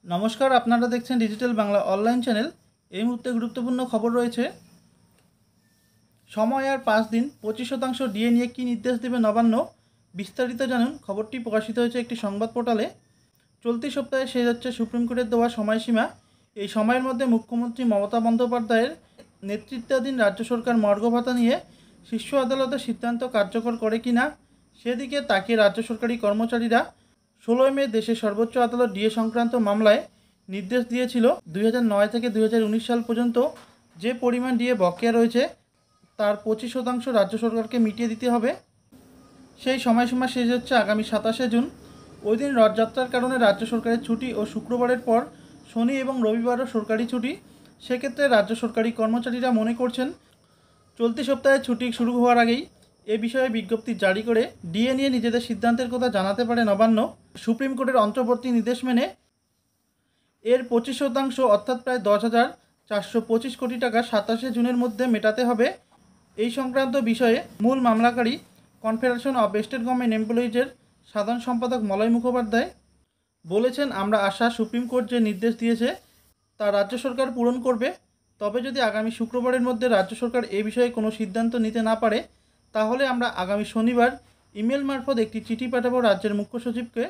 নমস্কার, আপনারা দেখছেন ডিজিটাল বাংলা অনলাইন চ্যানেল। এই মুহূর্তে গুরুত্বপূর্ণ খবর রয়েছে। সময় আর 5 দিন, 25% ডিএ নিয়ে কী নির্দেশ দেবে নবান্ন, বিস্তারিত জানুন। খবরটি প্রকাশিত হয়েছে একটি সংবাদ পোর্টালে। চলতি সপ্তাহে শেষ হচ্ছে সুপ্রিম কোর্টের দেওয়া সময়সীমা। এই সময়ের মধ্যে মুখ্যমন্ত্রী মমতা বন্দ্যোপাধ্যায়ের নেতৃত্বাধীন রাজ্য সরকার মর্গ ভাতা নিয়ে শীর্ষ আদালতের সিদ্ধান্ত কার্যকর করে কিনা সেদিকে তাকিয়ে রাজ্য সরকারি কর্মচারীরা 16 মে দেশের সর্বোচ্চ আদালত ডিএ সংক্রান্ত মামলায় নির্দেশ দিয়েছিল 2009 থেকে 2019 সাল পর্যন্ত যে পরিমাণ ডিএ বকেয়া রয়েছে তার 25% রাজ্য সরকারকে মিটিয়ে দিতে হবে। সেই সময়সীমা শেষ হচ্ছে আগামী 27শে জুন। ওই দিন রথযাত্রার কারণে রাজ্য সরকারের ছুটি ও শুক্রবারের পর শনি এবং রবিবারও সরকারি ছুটি। সেক্ষেত্রে রাজ্য সরকারি কর্মচারীরা মনে করছেন চলতি সপ্তাহে ছুটি শুরু হওয়ার আগেই এ বিষয়ে বিজ্ঞপ্তি জারি করে ডিএ নিয়ে নিজেদের সিদ্ধান্তের কথা জানাতে পারে নবান্ন। সুপ্রিম কোর্টের অন্তর্বর্তী নির্দেশ মেনে এর 25% অর্থাৎ প্রায় 10,425 কোটি টাকা 27শে জুনের মধ্যে মেটাতে হবে। এই সংক্রান্ত বিষয়ে মূল মামলাকারী কনফেডারেশন অব স্টেট গভর্নমেন্ট এমপ্লয়িজের সাধারণ সম্পাদক মলয় মুখোপাধ্যায় বলেছেন, আমরা আশা সুপ্রিম কোর্ট যে নির্দেশ দিয়েছে তা রাজ্য সরকার পূরণ করবে। তবে যদি আগামী শুক্রবারের মধ্যে রাজ্য সরকার এ বিষয়ে কোনো সিদ্ধান্ত নিতে না পারে তাহলে আমরা আগামী শনিবার ইমেল মারফত একটি চিঠি পাঠাবো রাজ্যের মুখ্য সচিবকে।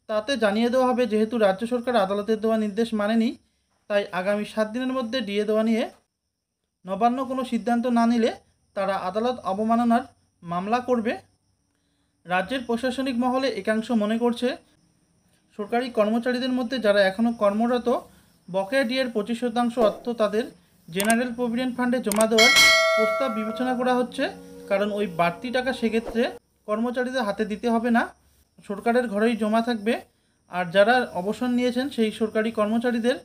তাতে জানিয়ে দেওয়া হবে যেহেতু রাজ্য সরকার আদালতের দেওয়া নির্দেশ মানেনি, তাই আগামী 7 দিনের মধ্যে ডিএ দেওয়া নিয়ে নবান্ন কোনো সিদ্ধান্ত না নিলে তারা আদালত অবমাননার মামলা করবে। রাজ্যের প্রশাসনিক মহলে একাংশ মনে করছে সরকারি কর্মচারীদের মধ্যে যারা এখনও কর্মরত বকেয়া ডিএর 25% অর্থ তাদের জেনারেল প্রভিডেন্ট ফান্ডে জমা দেওয়ার প্রস্তাব বিবেচনা করা হচ্ছে, কারণ ওই বাড়তি টাকা সেক্ষেত্রে কর্মচারীদের হাতে দিতে হবে না, সরকারের ঘরেই জমা থাকবে। আর যারা অবসর নিয়েছেন সেই সরকারি কর্মচারীদের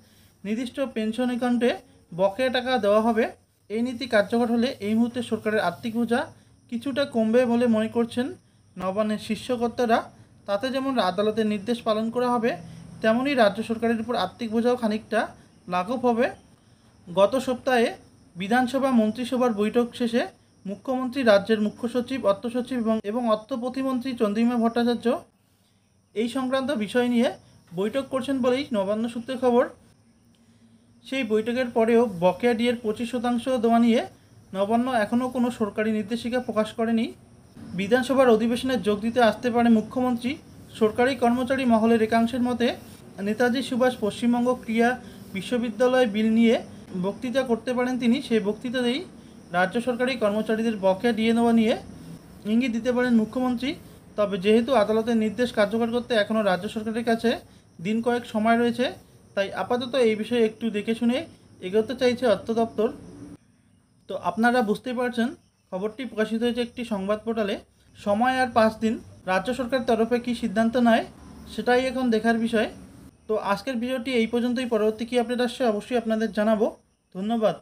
নির্দিষ্ট পেনশন অ্যাকাউন্টে বকেয়া টাকা দেওয়া হবে। এই নীতি কার্যকর হলে এই মুহূর্তে সরকারের আর্থিক বোঝা কিছুটা কমবে বলে মনে করছেন নবান্নের শীর্ষকর্তারা। তাতে যেমন আদালতের নির্দেশ পালন করা হবে, তেমনই রাজ্য সরকারের উপর আর্থিক বোঝাও খানিকটা লাঘব হবে। গত সপ্তাহে বিধানসভা মন্ত্রিসভার বৈঠক শেষে মুখ্যমন্ত্রী, রাজ্যের মুখ্য সচিব, অর্থ সচিব এবং অর্থ প্রতিমন্ত্রী চন্দ্রিমা ভট্টাচার্য এই সংক্রান্ত বিষয় নিয়ে বৈঠক করছেন বলেই নবান্ন সূত্রে খবর। সেই বৈঠকের পরেও বকেয়া ডিএর 25% দেওয়া নিয়ে নবান্ন এখনও কোনো সরকারি নির্দেশিকা প্রকাশ করেনি। বিধানসভার অধিবেশনে যোগ দিতে আসতে পারে মুখ্যমন্ত্রী। সরকারি কর্মচারী মহলের একাংশের মতে নেতাজি সুভাষ পশ্চিমবঙ্গ ক্রীড়া বিশ্ববিদ্যালয় বিল নিয়ে বক্তৃতা করতে পারেন তিনি। সেই বক্তৃতাতেই রাজ্য সরকারি কর্মচারীদের বকেয়া ডিএ নেওয়া নিয়ে ইঙ্গিত দিতে পারেন মুখ্যমন্ত্রী। তবে যেহেতু আদালতের নির্দেশ কার্যকর করতে এখনও রাজ্য সরকারের কাছে দিন কয়েক সময় রয়েছে, তাই আপাতত এই বিষয়ে একটু দেখে শুনে এগোতে চাইছে অর্থ দপ্তর। তো আপনারা বুঝতেই পারছেন, খবরটি প্রকাশিত হয়েছে একটি সংবাদ পোর্টালে। সময় আর 5 দিন, রাজ্য সরকারের তরফে কী সিদ্ধান্ত নেয় সেটাই এখন দেখার বিষয়। তো আজকের ভিডিওটি এই পর্যন্তই। পরবর্তী কী আপডেট আসছে অবশ্যই আপনাদের জানাবো। ধন্যবাদ।